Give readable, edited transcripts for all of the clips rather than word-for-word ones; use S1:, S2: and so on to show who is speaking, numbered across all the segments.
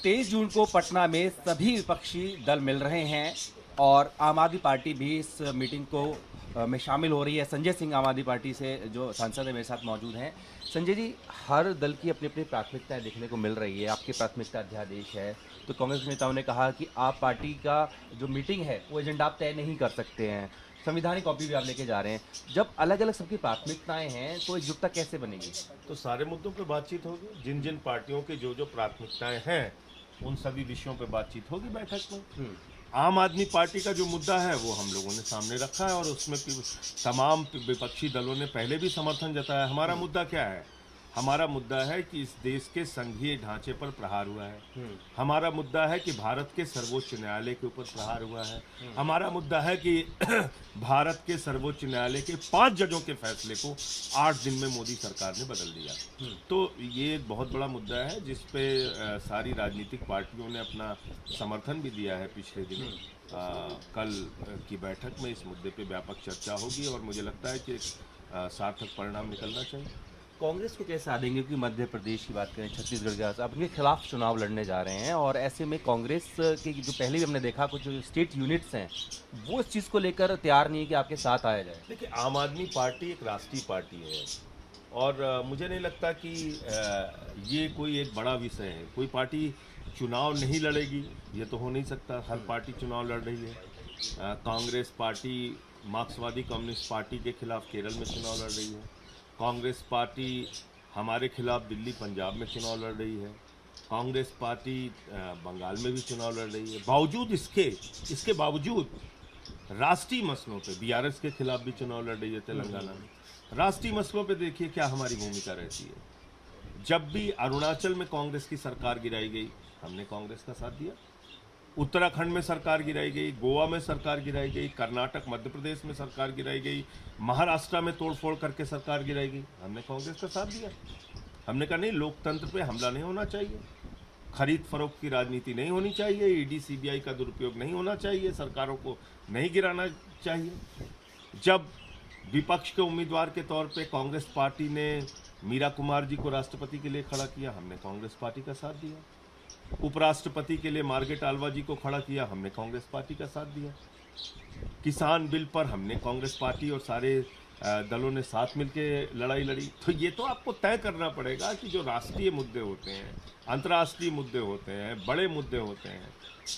S1: 23 जून को पटना में सभी विपक्षी दल मिल रहे हैं और आम आदमी पार्टी भी इस मीटिंग को में शामिल हो रही है। संजय सिंह आम आदमी पार्टी से जो सांसद है मेरे साथ मौजूद हैं। संजय जी, हर दल की अपनी अपनी प्राथमिकताएं देखने को मिल रही है। आपकी प्राथमिकता अध्यादेश है, तो कांग्रेस नेताओं ने कहा कि आप पार्टी का जो मीटिंग है वो एजेंडा आप तय नहीं कर सकते हैं, संविधानिक कॉपी भी आप लेके जा रहे हैं। जब अलग अलग सबकी प्राथमिकताएं हैं तो एकजुटता कैसे बनेगी?
S2: तो सारे मुद्दों पर बातचीत होगी। जिन जिन पार्टियों की जो जो प्राथमिकताएं हैं उन सभी विषयों पर बातचीत होगी बैठक में। आम आदमी पार्टी का जो मुद्दा है वो हम लोगों ने सामने रखा है और उसमें तमाम विपक्षी दलों ने पहले भी समर्थन जताया। हमारा मुद्दा क्या है? हमारा मुद्दा है कि इस देश के संघीय ढांचे पर प्रहार हुआ है। हमारा मुद्दा है कि भारत के सर्वोच्च न्यायालय के ऊपर प्रहार हुआ है। हमारा मुद्दा है कि भारत के सर्वोच्च न्यायालय के 5 जजों के फैसले को 8 दिन में मोदी सरकार ने बदल दिया। तो ये एक बहुत बड़ा मुद्दा है जिस पे सारी राजनीतिक पार्टियों ने अपना समर्थन भी दिया है। पिछले दिनों कल की बैठक में इस मुद्दे पे व्यापक चर्चा होगी और मुझे लगता है कि सार्थक परिणाम निकलना चाहिए।
S1: कांग्रेस को कैसे आदेंगे? क्योंकि मध्य प्रदेश की बात करें, छत्तीसगढ़ के अपने खिलाफ चुनाव लड़ने जा रहे हैं और ऐसे में कांग्रेस के जो पहले भी हमने देखा कुछ स्टेट यूनिट्स हैं वो इस चीज़ को लेकर तैयार नहीं है कि आपके साथ आया जाए।
S2: देखिए, आम आदमी पार्टी एक राष्ट्रीय पार्टी है और मुझे नहीं लगता कि ये कोई एक बड़ा विषय है। कोई पार्टी चुनाव नहीं लड़ेगी ये तो हो नहीं सकता। हर पार्टी चुनाव लड़ रही है। कांग्रेस पार्टी मार्क्सवादी कम्युनिस्ट पार्टी के खिलाफ केरल में चुनाव लड़ रही है। कांग्रेस पार्टी हमारे खिलाफ दिल्ली पंजाब में चुनाव लड़ रही है। कांग्रेस पार्टी बंगाल में भी चुनाव लड़ रही है। बावजूद इसके बावजूद राष्ट्रीय मसलों पे बीआरएस के खिलाफ भी चुनाव लड़ रही है तेलंगाना में। राष्ट्रीय मसलों पे देखिए क्या हमारी भूमिका रहती है। जब भी अरुणाचल में कांग्रेस की सरकार गिराई गई हमने कांग्रेस का साथ दिया। उत्तराखंड में सरकार गिराई गई, गोवा में सरकार गिराई गई, कर्नाटक मध्य प्रदेश में सरकार गिराई गई, महाराष्ट्र में तोड़फोड़ करके सरकार गिराई गई, हमने कांग्रेस का साथ दिया। हमने कहा नहीं, लोकतंत्र पे हमला नहीं होना चाहिए, खरीद फरोख्त की राजनीति नहीं होनी चाहिए, ईडी सीबीआई का दुरुपयोग नहीं होना चाहिए, सरकारों को नहीं गिराना चाहिए। जब विपक्ष के उम्मीदवार के तौर पे कांग्रेस पार्टी ने मीरा कुमार जी को राष्ट्रपति के लिए खड़ा किया, हमने कांग्रेस पार्टी का साथ दिया। उपराष्ट्रपति के लिए मार्गरेट आल्वा जी को खड़ा किया, हमने कांग्रेस पार्टी का साथ दिया। किसान बिल पर हमने कांग्रेस पार्टी और सारे दलों ने साथ मिलके लड़ाई लड़ी। तो ये तो आपको तय करना पड़ेगा कि जो राष्ट्रीय मुद्दे होते हैं, अंतर्राष्ट्रीय मुद्दे होते हैं, बड़े मुद्दे होते हैं,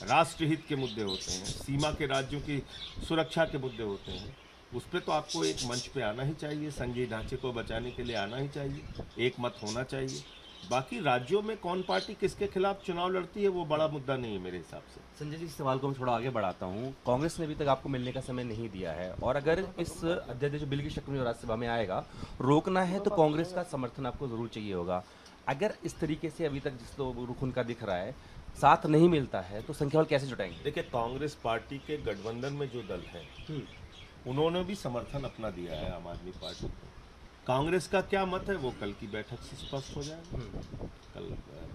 S2: राष्ट्रहित के मुद्दे होते हैं, सीमा के राज्यों की सुरक्षा के मुद्दे होते हैं, उस पर तो आपको एक मंच पे आना ही चाहिए। संघीय ढांचे को बचाने के लिए आना ही चाहिए, एक मत होना चाहिए। बाकी राज्यों में कौन पार्टी किसके खिलाफ चुनाव लड़ती है वो बड़ा मुद्दा नहीं है मेरे हिसाब से।
S1: संजय जी, इस सवाल को मैं थोड़ा आगे बढ़ाता हूँ। कांग्रेस ने अभी तक आपको मिलने का समय नहीं दिया है और अगर इस अध्यादेश बिल की शक्ल में जो राज्यसभा में आएगा रोकना है तो कांग्रेस का समर्थन आपको जरूर चाहिए होगा। अगर इस तरीके से अभी तक जिस रुख उनका दिख रहा है साथ नहीं मिलता है तो संख्या बल कैसे जुटाएंगे?
S2: देखिए, कांग्रेस पार्टी के गठबंधन में जो दल हैं उन्होंने भी समर्थन अपना दिया है आम आदमी पार्टी को। कांग्रेस का क्या मत है वो कल की बैठक से स्पष्ट हो जाएगा। कल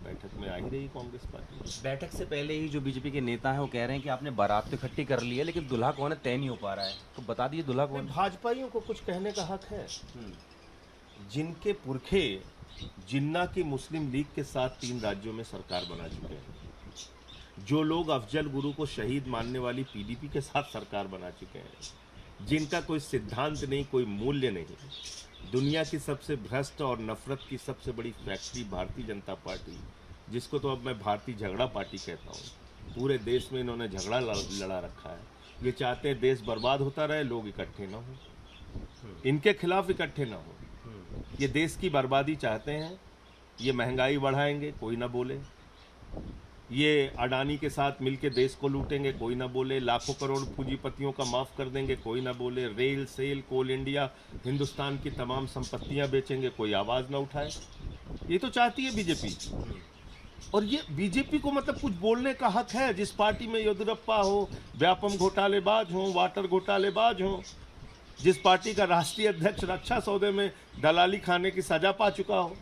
S2: बैठक में आ ही रही कांग्रेस पार्टी।
S1: बैठक से पहले ही जो बीजेपी के नेता हैं वो कह रहे हैं कि आपने बारात तो इकट्ठी कर ली है लेकिन दूल्हा कौन है तय नहीं हो पा रहा है, तो बता दीजिए दूल्हा कौन है?
S2: भाजपाइयों को कुछ कहने का हक है। जिनके पुरखे जिन्ना की मुस्लिम लीग के साथ 3 राज्यों में सरकार बना चुके हैं, जो लोग अफजल गुरु को शहीद मानने वाली पीडीपी के साथ सरकार बना चुके हैं, जिनका कोई सिद्धांत नहीं, कोई मूल्य नहीं, दुनिया की सबसे भ्रष्ट और नफरत की सबसे बड़ी फैक्ट्री भारतीय जनता पार्टी, जिसको तो अब मैं भारतीय झगड़ा पार्टी कहता हूँ, पूरे देश में इन्होंने झगड़ा लड़ा रखा है। ये चाहते हैं देश बर्बाद होता रहे, लोग इकट्ठे ना हो, इनके खिलाफ इकट्ठे ना हो। ये देश की बर्बादी चाहते हैं। ये महंगाई बढ़ाएंगे, कोई ना बोले। ये अडानी के साथ मिलके देश को लूटेंगे, कोई ना बोले। लाखों करोड़ पूंजीपतियों का माफ कर देंगे, कोई ना बोले। रेल, सेल, कोल इंडिया, हिंदुस्तान की तमाम संपत्तियां बेचेंगे, कोई आवाज ना उठाए। ये तो चाहती है बीजेपी। और ये बीजेपी को मतलब कुछ बोलने का हक है। जिस पार्टी में येदियुरप्पा हो, व्यापम घोटालेबाज हो, वाटर घोटालेबाज हो, जिस पार्टी का राष्ट्रीय अध्यक्ष रक्षा सौदे में दलाली खाने की सजा पा चुका हो,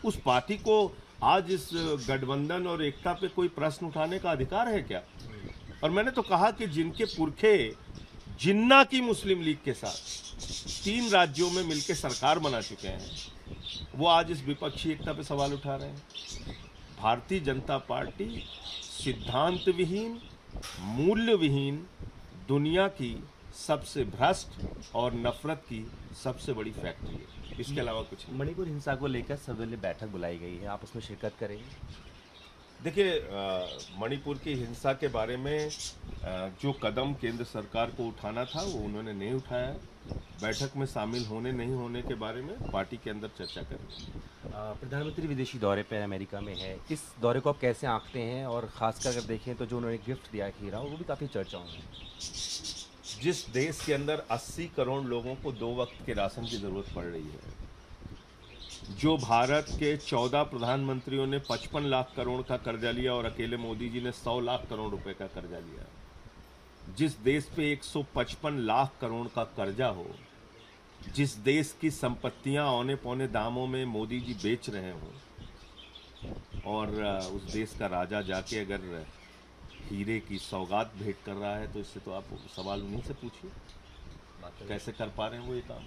S2: उस पार्टी को आज इस गठबंधन और एकता पे कोई प्रश्न उठाने का अधिकार है क्या? और मैंने तो कहा कि जिनके पुरखे जिन्ना की मुस्लिम लीग के साथ 3 राज्यों में मिलकर सरकार बना चुके हैं, वो आज इस विपक्षी एकता पे सवाल उठा रहे हैं। भारतीय जनता पार्टी सिद्धांत विहीन, मूल्य विहीन, दुनिया की सबसे भ्रष्ट और नफरत की सबसे बड़ी फैक्ट्री है। इसके अलावा कुछ नहीं।
S1: मणिपुर हिंसा को लेकर सर्वदलीय बैठक बुलाई गई है, आप उसमें शिरकत करेंगे?
S2: देखिए, मणिपुर की हिंसा के बारे में जो कदम केंद्र सरकार को उठाना था वो उन्होंने नहीं उठाया। बैठक में शामिल होने नहीं होने के बारे में पार्टी के अंदर चर्चा करेंगे।
S1: प्रधानमंत्री विदेशी दौरे पर अमेरिका में है, इस दौरे को आप कैसे आंकते हैं? और खासकर अगर देखें तो जो उन्होंने गिफ्ट दिया हीरा, वो भी काफ़ी चर्चाओं में है।
S2: जिस देश के अंदर 80 करोड़ लोगों को 2 वक्त के राशन की जरूरत पड़ रही है, जो भारत के 14 प्रधानमंत्रियों ने 55 लाख करोड़ का कर्जा लिया और अकेले मोदी जी ने 100 लाख करोड़ रुपए का कर्जा लिया, जिस देश पे 155 लाख करोड़ का कर्जा हो, जिस देश की संपत्तियां औने पौने दामों में मोदी जी बेच रहे हो, और उस देश का राजा जाके अगर हीरे की सौगात भेंट कर रहा है, तो इससे तो आप सवाल उन्हीं से पूछिए कैसे कर पा रहे हैं वो ये काम।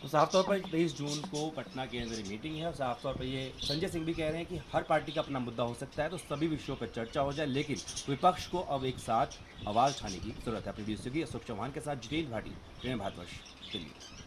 S1: तो साफ तौर पर 23 जून को पटना के अंदर मीटिंग है और साफ तौर पर ये संजय सिंह भी कह रहे हैं कि हर पार्टी का अपना मुद्दा हो सकता है, तो सभी विषयों पर चर्चा हो जाए, लेकिन विपक्ष को अब एक साथ आवाज़ उठाने की जरूरत है। अपनी वीडियो की अशोक चौहान के साथ जितेंद्र भाटी, भारतवर्ष, दिल्ली।